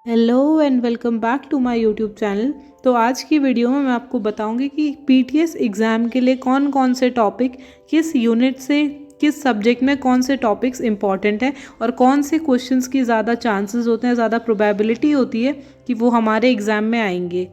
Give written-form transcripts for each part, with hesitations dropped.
Hello and welcome back to my YouTube channel. तो आज की वीडियो में मैं आपको बताऊंगी कि पीटीएस एग्ज़ाम के लिए कौन कौन से टॉपिक किस यूनिट से किस सब्जेक्ट में कौन से टॉपिक्स इंपॉर्टेंट हैं और कौन से क्वेश्चंस की ज़्यादा चांसेस होते हैं, ज़्यादा प्रोबेबिलिटी होती है कि वो हमारे एग्ज़ाम में आएंगे।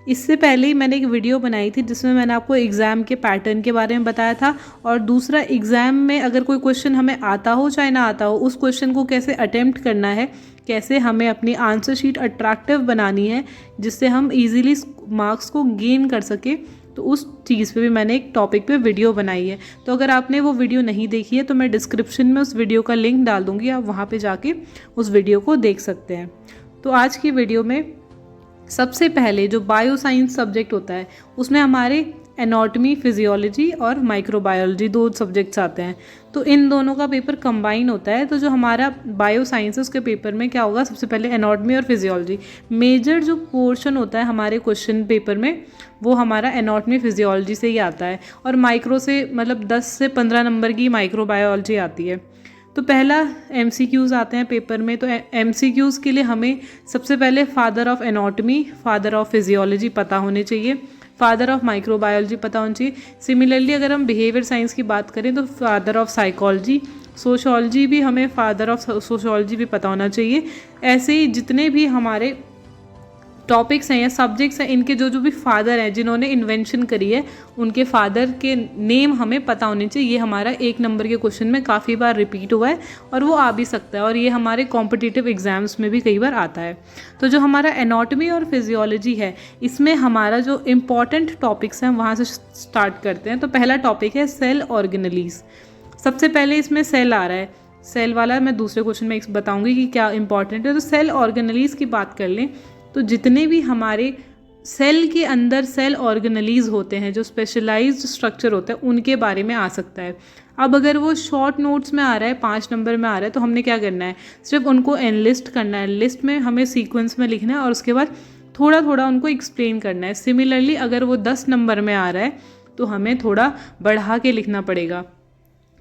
इससे पहले ही मैंने एक वीडियो बनाई थी जिसमें मैंने आपको एग्ज़ाम के पैटर्न के बारे में बताया था और दूसरा एग्ज़ाम में अगर कोई क्वेश्चन हमें आता हो चाहे ना आता हो, उस क्वेश्चन को कैसे अटेम्प्ट करना है, कैसे हमें अपनी आंसर शीट अट्रैक्टिव बनानी है जिससे हम इजीली मार्क्स को गेन कर सके। तो उस चीज़ पे भी मैंने एक टॉपिक पे वीडियो बनाई है। तो अगर आपने वो वीडियो नहीं देखी है तो मैं डिस्क्रिप्शन में उस वीडियो का लिंक डाल दूँगी, आप वहाँ पे जाके उस वीडियो को देख सकते हैं। तो आज की वीडियो में सबसे पहले जो बायो साइंस सब्जेक्ट होता है उसमें हमारे एनाटॉमी, फिजियोलॉजी और माइक्रोबायोलॉजी दो सब्जेक्ट्स आते हैं। तो इन दोनों का पेपर कंबाइन होता है। तो जो हमारा बायो साइंस है उसके पेपर में क्या होगा, सबसे पहले एनाटॉमी और फिजियोलॉजी। मेजर जो पोर्शन होता है हमारे क्वेश्चन पेपर में वो हमारा एनाटॉमी फिजियोलॉजी से ही आता है और माइक्रो से मतलब 10 से 15 नंबर की माइक्रोबायोलॉजी आती है। तो पहला एमसीक्यूज़ आते हैं पेपर में। तो एमसीक्यूज़ के लिए हमें सबसे पहले father of anatomy, father of physiology पता होने चाहिए, फादर ऑफ माइक्रोबायोलॉजी पता होनी चाहिए। सिमिलरली अगर हम बिहेवियर साइंस की बात करें तो फादर ऑफ साइकोलॉजी, सोशोलॉजी भी हमें फादर ऑफ सोशोलॉजी भी पता होना चाहिए। ऐसे ही जितने भी हमारे टॉपिक्स हैं या सब्जेक्ट्स हैं, इनके जो जो भी फादर हैं जिन्होंने इन्वेंशन करी है उनके फादर के नेम हमें पता होने चाहिए। ये हमारा 1 नंबर के क्वेश्चन में काफ़ी बार रिपीट हुआ है और वो आ भी सकता है और ये हमारे कॉम्पिटिटिव एग्जाम्स में भी कई बार आता है। तो जो हमारा एनाटॉमी और फिजियोलॉजी है इसमें हमारा जो इम्पॉर्टेंट टॉपिक्स हैं वहाँ से स्टार्ट करते हैं। तो पहला टॉपिक है सेल ऑर्गेनेलीज। सबसे पहले इसमें सेल आ रहा है, सेल वाला मैं दूसरे क्वेश्चन में बताऊंगी कि क्या इंपॉर्टेंट है। तो सेल ऑर्गेनेलीज की बात कर लें तो जितने भी हमारे सेल के अंदर सेल ऑर्गेनेलीज होते हैं, जो स्पेशलाइज्ड स्ट्रक्चर होता है, उनके बारे में आ सकता है। अब अगर वो शॉर्ट नोट्स में आ रहा है, 5 नंबर में आ रहा है, तो हमने क्या करना है, सिर्फ उनको एनलिस्ट करना है। लिस्ट में हमें सीक्वेंस में लिखना है और उसके बाद थोड़ा थोड़ा उनको एक्सप्लेन करना है। सिमिलरली अगर वो 10 नंबर में आ रहा है तो हमें थोड़ा बढ़ा के लिखना पड़ेगा।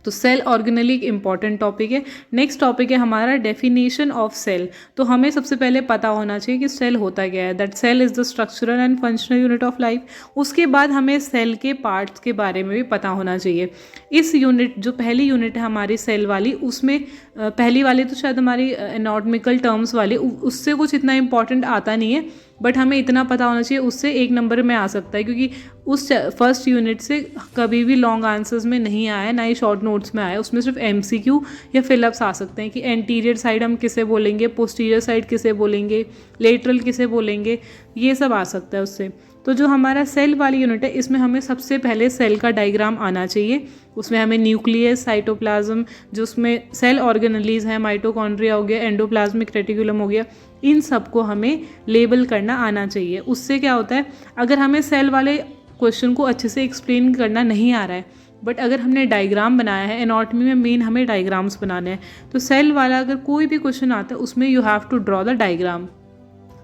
तो सेल ऑर्गेनेली एक इंपॉर्टेंट टॉपिक है। नेक्स्ट टॉपिक है हमारा डेफिनेशन ऑफ सेल। तो हमें सबसे पहले पता होना चाहिए कि सेल होता क्या है, that cell is the structural and functional unit of life. उसके बाद हमें सेल के पार्ट्स के बारे में भी पता होना चाहिए। इस यूनिट जो पहली यूनिट है हमारी सेल वाली, उसमें पहली वाली तो शायद हमारी एनाटॉमिकल टर्म्स वाली, उससे कुछ इतना इंपॉर्टेंट आता नहीं है, बट हमें इतना पता होना चाहिए उससे 1 नंबर में आ सकता है, क्योंकि उस फर्स्ट यूनिट से कभी भी लॉन्ग आंसर्स में नहीं आया, ना ही शॉर्ट नोट्स में आया। उसमें सिर्फ एमसीक्यू या फिलअप्स आ सकते हैं कि एंटीरियर साइड हम किसे बोलेंगे, पोस्टीरियर साइड किसे बोलेंगे, लेटरल किसे बोलेंगे, ये सब आ सकता है उससे। तो जो हमारा सेल वाली यूनिट है इसमें हमें सबसे पहले सेल का डायग्राम आना चाहिए। उसमें हमें न्यूक्लियस, साइटोप्लाज्म, जो उसमें सेल ऑर्गेनेलीज हैं, माइटोकॉन्ड्रिया हो गया, एंडोप्लाज्मिक रेटिकुलम हो गया, इन सबको हमें लेबल करना आना चाहिए। उससे क्या होता है, अगर हमें सेल वाले क्वेश्चन को अच्छे से एक्सप्लेन करना नहीं आ रहा है, बट अगर हमने डायग्राम बनाया है, एनाटॉमी में मेन हमें डायग्राम्स बनाने हैं, तो सेल वाला अगर कोई भी क्वेश्चन आता है उसमें you have to draw the diagram.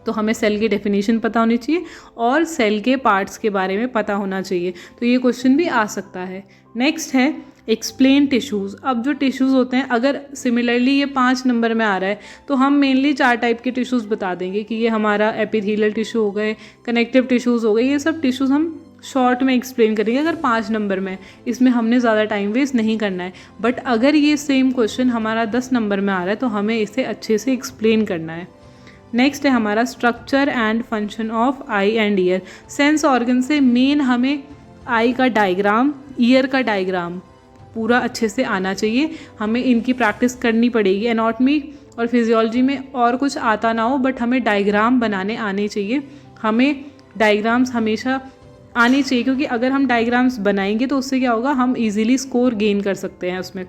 तो हमें सेल की डेफिनेशन पता होनी चाहिए और सेल के पार्ट्स के बारे में पता होना चाहिए। तो ये क्वेश्चन भी आ सकता है। नेक्स्ट है एक्सप्लेन टिश्यूज़। अब जो टिश्यूज़ होते हैं, अगर सिमिलरली ये 5 नंबर में आ रहा है तो हम मेनली 4 टाइप के टिश्यूज़ बता देंगे कि ये हमारा एपिथेलियल टिश्यू हो गए, कनेक्टिव टिश्यूज़ हो गए, ये सब टिश्यूज़ हम शॉर्ट में एक्सप्लेन करेंगे अगर 5 नंबर में। इसमें हमने ज़्यादा टाइम वेस्ट नहीं करना है। बट अगर ये सेम क्वेश्चन हमारा 10 नंबर में आ रहा है तो हमें इसे अच्छे से एक्सप्लेन करना है। नेक्स्ट है हमारा structure and function of I and year. Sense organ से मेन हमें आई का डायग्राम, ईयर का डायग्राम पूरा अच्छे से आना चाहिए। हमें इनकी प्रैक्टिस करनी पड़ेगी। एनाटॉमी और फिजियोलॉजी में और कुछ आता ना हो, बट हमें डायग्राम बनाने आने चाहिए। हमें डायग्राम्स हमेशा आने चाहिए, क्योंकि अगर हम डायग्राम्स बनाएंगे तो उससे क्या होगा, हम इजीली स्कोर गेन कर सकते हैं उसमें।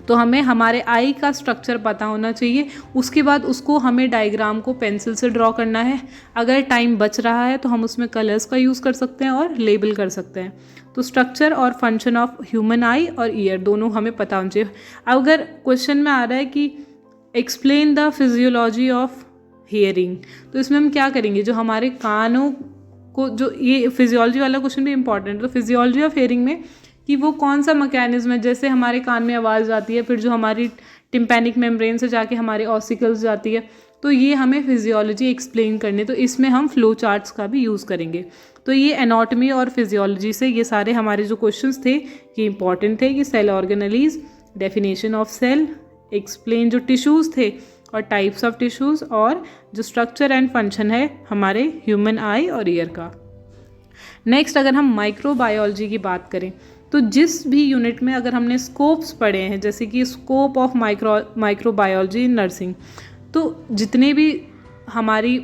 तो हमें हमारे आई का स्ट्रक्चर पता होना चाहिए। उसके बाद उसको हमें डायग्राम को पेंसिल से ड्रॉ करना है। अगर टाइम बच रहा है तो हम उसमें कलर्स का यूज़ कर सकते हैं और लेबल कर सकते हैं। तो स्ट्रक्चर और फंक्शन ऑफ ह्यूमन आई और ईयर दोनों हमें पता होना चाहिए। अगर क्वेश्चन में आ रहा है कि explain the physiology of hearing, तो इसमें हम क्या करेंगे, जो हमारे कानों को, जो ये फिजियोलॉजी वाला क्वेश्चन भी इंपॉर्टेंट है, तो फिजियोलॉजी ऑफ हियरिंग में कि वो कौन सा मैकेनिज्म है, जैसे हमारे कान में आवाज़ जाती है, फिर जो हमारी टिम्पैनिक मेम्ब्रेन से जाके हमारे ऑसिकल्स जाती है, तो ये हमें फिजियोलॉजी एक्सप्लेन करने, तो इसमें हम फ्लो चार्ट्स का भी यूज़ करेंगे। तो ये एनाटॉमी और फिजियोलॉजी से ये सारे हमारे जो क्वेश्चंस थे ये इंपॉर्टेंट थे कि cell organelles, definition of cell, explain जो टिश्यूज़ थे और टाइप्स ऑफ टिश्यूज़, और जो स्ट्रक्चर एंड फंक्शन है हमारे ह्यूमन आई और ईयर का। नेक्स्ट अगर हम माइक्रोबायोलॉजी की बात करें तो जिस भी यूनिट में अगर हमने स्कोप्स पढ़े हैं, जैसे कि scope of microbiology in nursing, तो जितने भी हमारी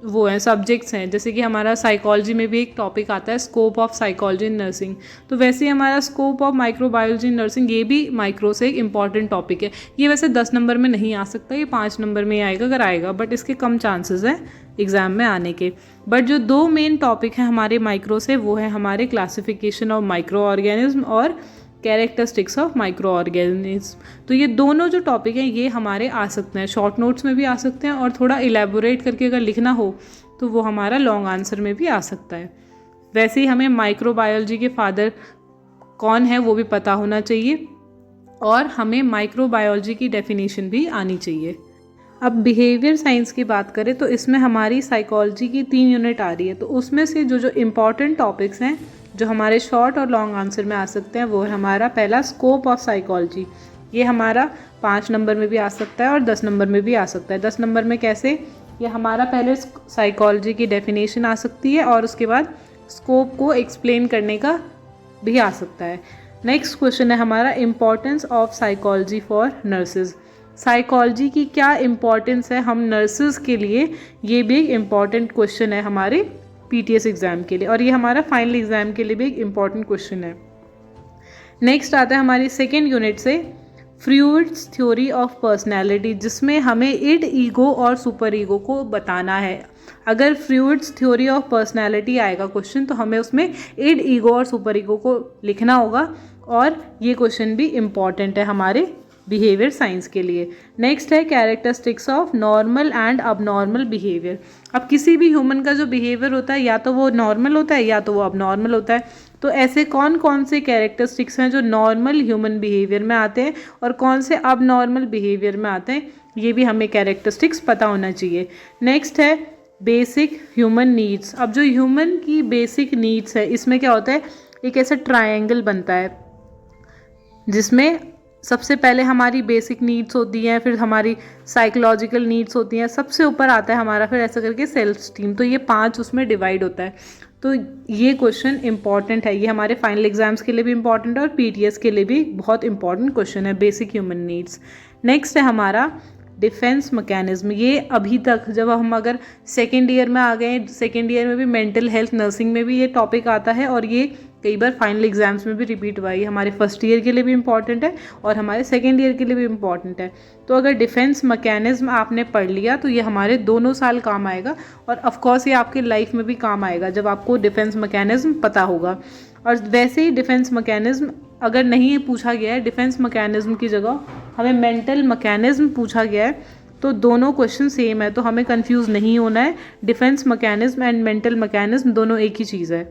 वो हैं सब्जेक्ट्स हैं, जैसे कि हमारा साइकोलॉजी में भी एक टॉपिक आता है scope of psychology in nursing, तो वैसे ही हमारा scope of microbiology in nursing ये भी माइक्रो से एक इम्पॉर्टेंट टॉपिक है। ये वैसे 10 नंबर में नहीं आ सकता, ये 5 नंबर में आएगा अगर आएगा, बट इसके कम चांसेस हैं एग्ज़ाम में आने के। बट जो 2 मेन टॉपिक हैं हमारे माइक्रो से वो है हमारे क्लासिफिकेशन ऑफ माइक्रो ऑर्गेनिज्म और कैरेक्टरिस्टिक्स ऑफ माइक्रो ऑर्गेनिज्म। तो ये दोनों जो टॉपिक हैं ये हमारे आ सकते हैं, शॉर्ट नोट्स में भी आ सकते हैं, और थोड़ा इलेबोरेट करके अगर लिखना हो तो वो हमारा लॉन्ग आंसर में भी आ सकता है। वैसे ही हमें माइक्रोबायोलॉजी के फादर कौन है वो भी पता होना चाहिए, और हमें माइक्रोबायोलॉजी की डेफिनेशन भी आनी चाहिए। अब बिहेवियर साइंस की बात करें तो इसमें हमारी साइकोलॉजी की 3 यूनिट आ रही है, तो उसमें से जो जो इम्पॉर्टेंट टॉपिक्स हैं जो हमारे शॉर्ट और लॉन्ग आंसर में आ सकते हैं वो है हमारा पहला स्कोप ऑफ साइकोलॉजी। ये हमारा 5 नंबर में भी आ सकता है और 10 नंबर में भी आ सकता है। 10 नंबर में कैसे, ये हमारा पहले साइकोलॉजी की डेफिनेशन आ सकती है और उसके बाद स्कोप को एक्सप्लेन करने का भी आ सकता है। नेक्स्ट क्वेश्चन है हमारा importance of psychology for nurses. Psychology की क्या इम्पॉर्टेंस है हम नर्सेज के लिए, ये भी एक इम्पॉर्टेंट क्वेश्चन है हमारे पीटीएस एग्ज़ाम के लिए, और ये हमारा फाइनल एग्ज़ाम के लिए भी एक इम्पॉर्टेंट क्वेश्चन है। नेक्स्ट आता है हमारी सेकेंड यूनिट से फ्रूइड्स थ्योरी ऑफ पर्सनैलिटी, जिसमें हमें इड, ईगो और सुपर ईगो को बताना है। अगर फ्रूइड्स थ्योरी ऑफ पर्सनैलिटी आएगा क्वेश्चन तो हमें उसमें इड, ईगो और सुपर ईगो को लिखना होगा, और ये क्वेश्चन भी इम्पॉर्टेंट है हमारे बिहेवियर साइंस के लिए। नेक्स्ट है characteristics of normal and abnormal behaviour. अब किसी भी ह्यूमन का जो बिहेवियर होता है या तो वो नॉर्मल होता है या तो वो अबनॉर्मल होता है, तो ऐसे कौन कौन से कैरेक्टरिस्टिक्स हैं जो नॉर्मल ह्यूमन बिहेवियर में आते हैं और कौन से अबनॉर्मल बिहेवियर में आते हैं, ये भी हमें कैरेक्टरिस्टिक्स पता होना चाहिए। नेक्स्ट है बेसिक ह्यूमन नीड्स। अब जो ह्यूमन की बेसिक नीड्स है इसमें क्या होता है, एक ऐसा ट्रायंगल बनता है जिसमें सबसे पहले हमारी बेसिक नीड्स होती हैं, फिर हमारी साइकोलॉजिकल नीड्स होती हैं, सबसे ऊपर आता है हमारा फिर ऐसा करके सेल्फ स्टीम, तो ये 5 उसमें डिवाइड होता है। तो ये क्वेश्चन इंपॉर्टेंट है, ये हमारे फाइनल एग्जाम्स के लिए भी इंपॉर्टेंट है और पीटीएस के लिए भी बहुत इंपॉर्टेंट क्वेश्चन है, बेसिक ह्यूमन नीड्स। नेक्स्ट है हमारा डिफेंस मैकेनिज्म। ये अभी तक जब हम अगर सेकेंड ईयर में आ गए, सेकेंड ईयर में भी मेंटल हेल्थ नर्सिंग में भी ये टॉपिक आता है और ये कई बार फाइनल एग्जाम्स में भी रिपीट हुआ है। हमारे फर्स्ट ईयर के लिए भी इंपॉर्टेंट है और हमारे सेकेंड ईयर के लिए भी इंपॉर्टेंट है। तो अगर डिफेंस मैकेनिज्म आपने पढ़ लिया तो ये हमारे दोनों साल काम आएगा, और ऑफकोर्स ये आपके लाइफ में भी काम आएगा जब आपको डिफेंस मैकेनिज्म पता होगा। और वैसे ही डिफेंस मैकेनिज्म अगर नहीं पूछा गया है, डिफेंस मैकेनिज्म की जगह हमें मेंटल मैकेनिज्म पूछा गया है, तो दोनों क्वेश्चन सेम है, तो हमें कंफ्यूज नहीं होना है। Defence mechanism and mental mechanism दोनों एक ही चीज़ है।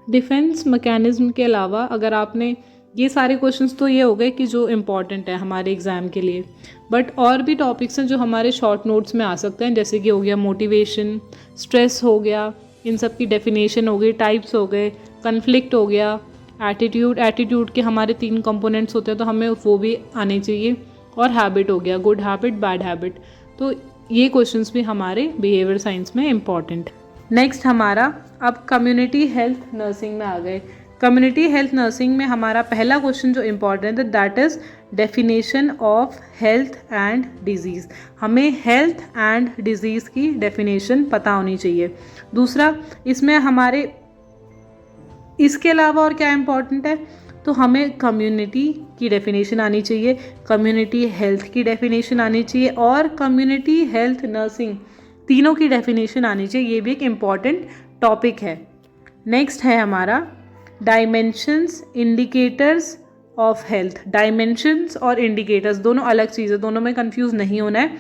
डिफेंस मैकेनिज्म के अलावा अगर आपने ये सारे क्वेश्चंस तो ये हो गए कि जो इम्पॉर्टेंट है हमारे एग्ज़ाम के लिए, बट और भी टॉपिक्स हैं जो हमारे शॉर्ट नोट्स में आ सकते हैं, जैसे कि हो गया मोटिवेशन, स्ट्रेस हो गया, इन सब की डेफिनेशन हो गई, टाइप्स हो गए, कन्फ्लिक्ट हो गया, एटीट्यूड के हमारे 3 कंपोनेंट्स होते हैं तो हमें वो भी आने चाहिए, और हैबिट हो गया, गुड हैबिट, बैड हैबिट। तो ये क्वेश्चंस भी हमारे बिहेवियर साइंस में इम्पॉर्टेंट। नेक्स्ट हमारा अब कम्युनिटी हेल्थ नर्सिंग में आ गए। कम्युनिटी हेल्थ नर्सिंग में हमारा पहला क्वेश्चन जो इम्पॉर्टेंट है that is definition of health and disease. हमें हेल्थ एंड डिजीज़ की डेफिनेशन पता होनी चाहिए। दूसरा इसमें हमारे इसके अलावा और क्या इम्पॉर्टेंट है, तो हमें कम्युनिटी की डेफिनेशन आनी चाहिए, कम्युनिटी हेल्थ की डेफिनेशन आनी चाहिए, और कम्युनिटी हेल्थ नर्सिंग तीनों की डेफिनेशन आनी चाहिए। ये भी एक इम्पॉर्टेंट टॉपिक है। नेक्स्ट है हमारा dimensions, indicators of health. Dimensions और इंडिकेटर्स दोनों अलग चीज़ है, दोनों में कंफ्यूज नहीं होना है।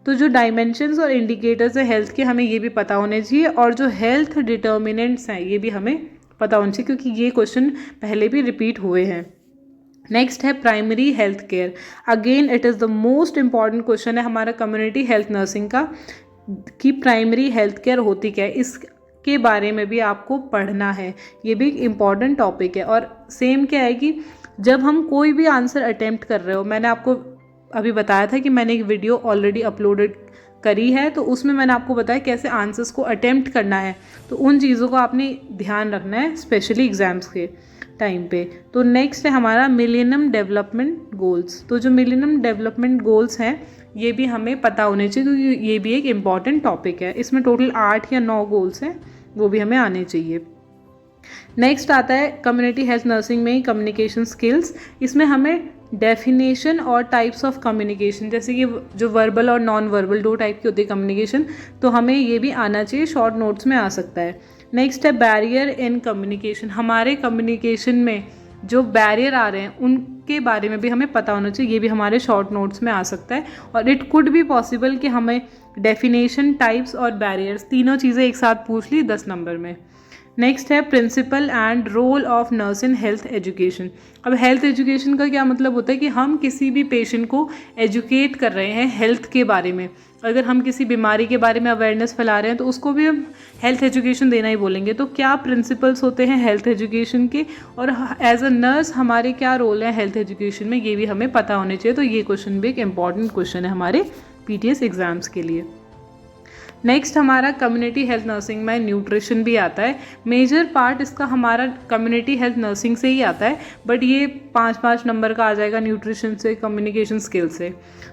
तो जो डायमेंशंस और इंडिकेटर्स है हेल्थ के हमें ये भी पता होने चाहिए, और जो हेल्थ डिटर्मिनेंट्स हैं ये भी हमें पता होना चाहिए, क्योंकि ये क्वेश्चन पहले भी रिपीट हुए हैं। नेक्स्ट है primary health care. Again it is the most important question है हमारा कम्युनिटी हेल्थ नर्सिंग का, कि प्राइमरी हेल्थ केयर होती क्या है, इसके बारे में भी आपको पढ़ना है। ये भी एक इम्पॉर्टेंट टॉपिक है। और सेम क्या है कि जब हम कोई भी आंसर अटेम्प्ट कर रहे हो, मैंने आपको अभी बताया था कि मैंने एक वीडियो ऑलरेडी अपलोडेड करी है, तो उसमें मैंने आपको बताया कैसे आंसर्स को अटेम्प्ट करना है। तो उन चीज़ों को आपने ध्यान रखना है स्पेशली एग्ज़ाम्स के टाइम पे। तो नेक्स्ट है हमारा मिलेनियम डेवलपमेंट गोल्स। तो जो मिलेनियम डेवलपमेंट गोल्स हैं ये भी हमें पता होने चाहिए, तो ये भी एक इम्पॉर्टेंट टॉपिक है। इसमें टोटल 8 या 9 गोल्स हैं, वो भी हमें आने चाहिए। नेक्स्ट आता है कम्युनिटी हेल्थ नर्सिंग में ही कम्युनिकेशन स्किल्स। इसमें हमें डेफिनेशन और टाइप्स ऑफ कम्युनिकेशन, जैसे कि जो वर्बल और नॉन वर्बल 2 टाइप की होती है कम्युनिकेशन, तो हमें ये भी आना चाहिए, शॉर्ट नोट्स में आ सकता है। नेक्स्ट है बैरियर इन कम्युनिकेशन। हमारे कम्युनिकेशन में जो बैरियर आ रहे हैं उनके बारे में भी हमें पता होना चाहिए, ये भी हमारे शॉर्ट नोट्स में आ सकता है। और इट कुड बी पॉसिबल कि हमें डेफिनेशन, टाइप्स और बैरियर्स तीनों चीज़ें एक साथ पूछ ली 10 नंबर में। नेक्स्ट है principle and role of nurse in health education. अब हेल्थ एजुकेशन का क्या मतलब होता है कि हम किसी भी पेशेंट को एजुकेट कर रहे हैं हेल्थ के बारे में। अगर हम किसी बीमारी के बारे में अवेयरनेस फैला रहे हैं तो उसको भी हम हेल्थ एजुकेशन देना ही बोलेंगे। तो क्या प्रिंसिपल्स होते हैं हेल्थ एजुकेशन के, और एज अ नर्स हमारे क्या रोल है हेल्थ एजुकेशन में, ये भी हमें पता होने चाहिए। तो ये क्वेश्चन भी एक इम्पॉर्टेंट क्वेश्चन है हमारे PTS एग्ज़ाम्स के लिए। नेक्स्ट हमारा कम्युनिटी हेल्थ नर्सिंग में न्यूट्रिशन भी आता है। मेजर पार्ट इसका हमारा कम्युनिटी हेल्थ नर्सिंग से ही आता है, बट ये 5-5 नंबर का आ जाएगा न्यूट्रिशन से, कम्युनिकेशन स्किल से।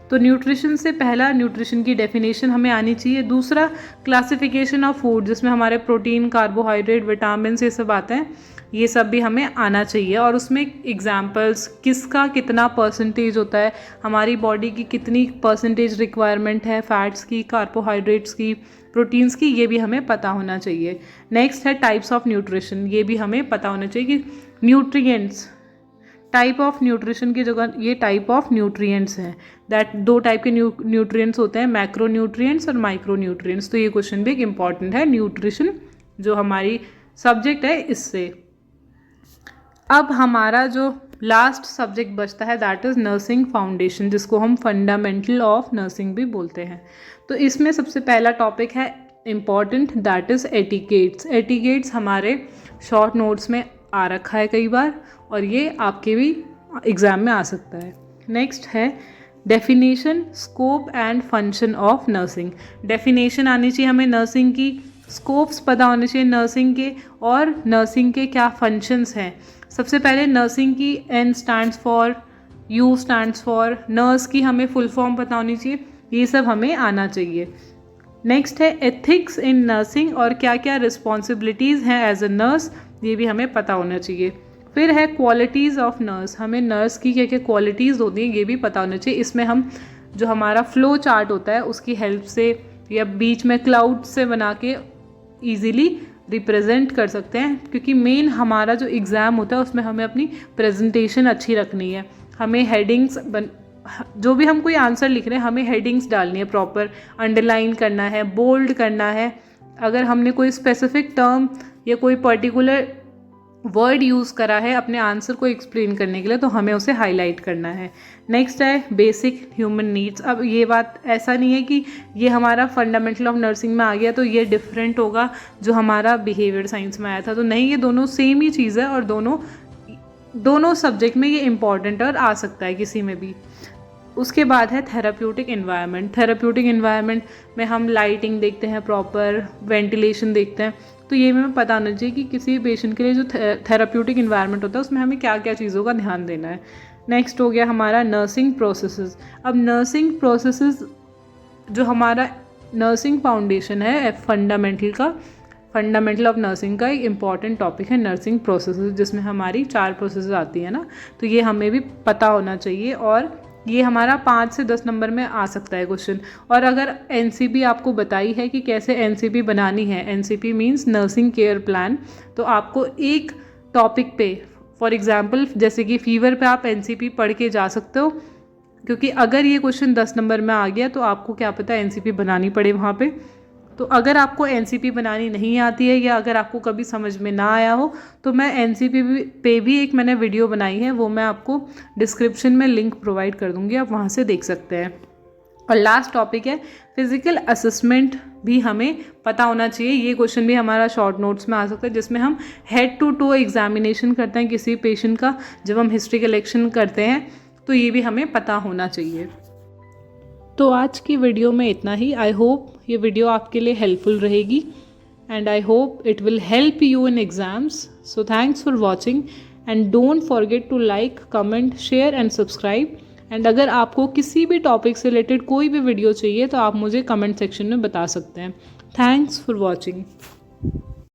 तो न्यूट्रिशन से पहला न्यूट्रिशन की डेफिनेशन हमें आनी चाहिए। दूसरा क्लासिफिकेशन ऑफ फूड, जिसमें हमारे प्रोटीन, कार्बोहाइड्रेट, विटामिन ये सब आते हैं, ये सब भी हमें आना चाहिए। और उसमें एग्जाम्पल्स, किसका कितना परसेंटेज होता है, हमारी बॉडी की कितनी परसेंटेज रिक्वायरमेंट है फैट्स की, कार्बोहाइड्रेट्स की, प्रोटीन्स की, ये भी हमें पता होना चाहिए। नेक्स्ट है टाइप्स ऑफ न्यूट्रिशन। ये भी हमें पता होना चाहिए कि न्यूट्रिएंट्स, टाइप ऑफ न्यूट्रिशन की जगह ये टाइप ऑफ न्यूट्रिएंट्स हैं। दैट 2 टाइप के न्यूट्रिएंट्स होते हैं, मैक्रो न्यूट्रिएंट्स और माइक्रो न्यूट्रिएंट्स। तो ये क्वेश्चन भी एक इम्पॉर्टेंट है न्यूट्रिशन जो हमारी सब्जेक्ट है इससे। अब हमारा जो लास्ट सब्जेक्ट बचता है दैट इज़ नर्सिंग फाउंडेशन, जिसको हम फंडामेंटल ऑफ नर्सिंग भी बोलते हैं। तो इसमें सबसे पहला टॉपिक है important, that is etiquettes. Etiquettes हमारे शॉर्ट नोट्स में आ रखा है कई बार, और ये आपके भी एग्ज़ाम में आ सकता है। नेक्स्ट है definition, scope and function of nursing. Definition आनी चाहिए हमें नर्सिंग की, स्कोप्स पता होने चाहिए नर्सिंग के, और नर्सिंग के क्या फंक्शंस हैं। सबसे पहले नर्सिंग की N stands for, U stands for, nurse की हमें फुल फॉर्म पता होनी चाहिए, ये सब हमें आना चाहिए। नेक्स्ट है एथिक्स इन नर्सिंग, और क्या क्या रिस्पॉन्सिबिलिटीज़ हैं एज अ नर्स, ये भी हमें पता होना चाहिए। फिर है क्वालिटीज़ ऑफ नर्स, हमें नर्स की क्या क्या क्वालिटीज़ होती हैं ये भी पता होना चाहिए। इसमें हम जो हमारा फ्लो चार्ट होता है उसकी हेल्प से या बीच में क्लाउड से बना के ईजिली रिप्रेजेंट कर सकते हैं, क्योंकि मेन हमारा जो एग्ज़ाम होता है उसमें हमें अपनी प्रेजेंटेशन अच्छी रखनी है। हमें हेडिंग्स जो भी हम कोई आंसर लिख रहे हैं हमें हेडिंग्स डालनी है, प्रॉपर अंडरलाइन करना है, बोल्ड करना है। अगर हमने कोई स्पेसिफिक टर्म या कोई पर्टिकुलर वर्ड यूज़ करा है अपने आंसर को एक्सप्लेन करने के लिए तो हमें उसे हाईलाइट करना है। नेक्स्ट है बेसिक ह्यूमन नीड्स। अब ये बात ऐसा नहीं है कि ये हमारा फंडामेंटल ऑफ नर्सिंग में आ गया तो ये डिफरेंट होगा जो हमारा बिहेवियर साइंस में आया था, तो नहीं, ये दोनों सेम ही चीज़ है और दोनों सब्जेक्ट में ये इम्पॉर्टेंट और आ सकता है किसी में भी। उसके बाद है थेराप्यूटिक इन्वायरमेंट। थेराप्यूटिक इन्वायरमेंट में हम लाइटिंग देखते हैं, प्रॉपर वेंटिलेशन देखते हैं, तो ये हमें पता होना चाहिए कि किसी पेशेंट के लिए जो थेराप्यूटिक इन्वायरमेंट होता है उसमें हमें क्या क्या चीज़ों का ध्यान देना है। नेक्स्ट हो गया हमारा नर्सिंग प्रोसेसेस। अब नर्सिंग प्रोसेसेस जो हमारा नर्सिंग फाउंडेशन है फंडामेंटल ऑफ नर्सिंग का एक इम्पॉर्टेंट टॉपिक है नर्सिंग प्रोसेसेस, जिसमें हमारी 4 प्रोसेस आती है ना, तो ये हमें भी पता होना चाहिए और ये हमारा 5 से 10 नंबर में आ सकता है क्वेश्चन। और अगर एनसीपी आपको बताई है कि कैसे एनसीपी बनानी है, NCP means nursing care plan, तो आपको एक टॉपिक पे फॉर एग्जांपल जैसे कि फीवर पे आप एनसीपी पढ़ के जा सकते हो, क्योंकि अगर ये क्वेश्चन 10 नंबर में आ गया तो आपको क्या पता एनसीपी बनानी पड़े वहाँ पे। तो अगर आपको एनसीपी बनानी नहीं आती है या अगर आपको कभी समझ में ना आया हो तो मैं एनसीपी पे भी एक मैंने वीडियो बनाई है, वो मैं आपको डिस्क्रिप्शन में लिंक प्रोवाइड कर दूँगी, आप वहाँ से देख सकते हैं। और लास्ट टॉपिक है फिज़िकल असेसमेंट भी हमें पता होना चाहिए। ये क्वेश्चन भी हमारा शॉर्ट नोट्स में आ सकता है, जिसमें हम हेड टू टो एग्जामिनेशन करते हैं किसी पेशेंट का। जब हम हिस्ट्री कलेक्शन करते हैं तो ये भी हमें पता होना चाहिए। तो आज की वीडियो में इतना ही। आई होप ये वीडियो आपके लिए हेल्पफुल रहेगी and I hope it will help you in exams. So thanks for watching and don't forget to like, comment, share and subscribe. And अगर आपको किसी भी टॉपिक से रिलेटेड कोई भी वीडियो चाहिए तो आप मुझे कमेंट सेक्शन में बता सकते हैं। Thanks for watching.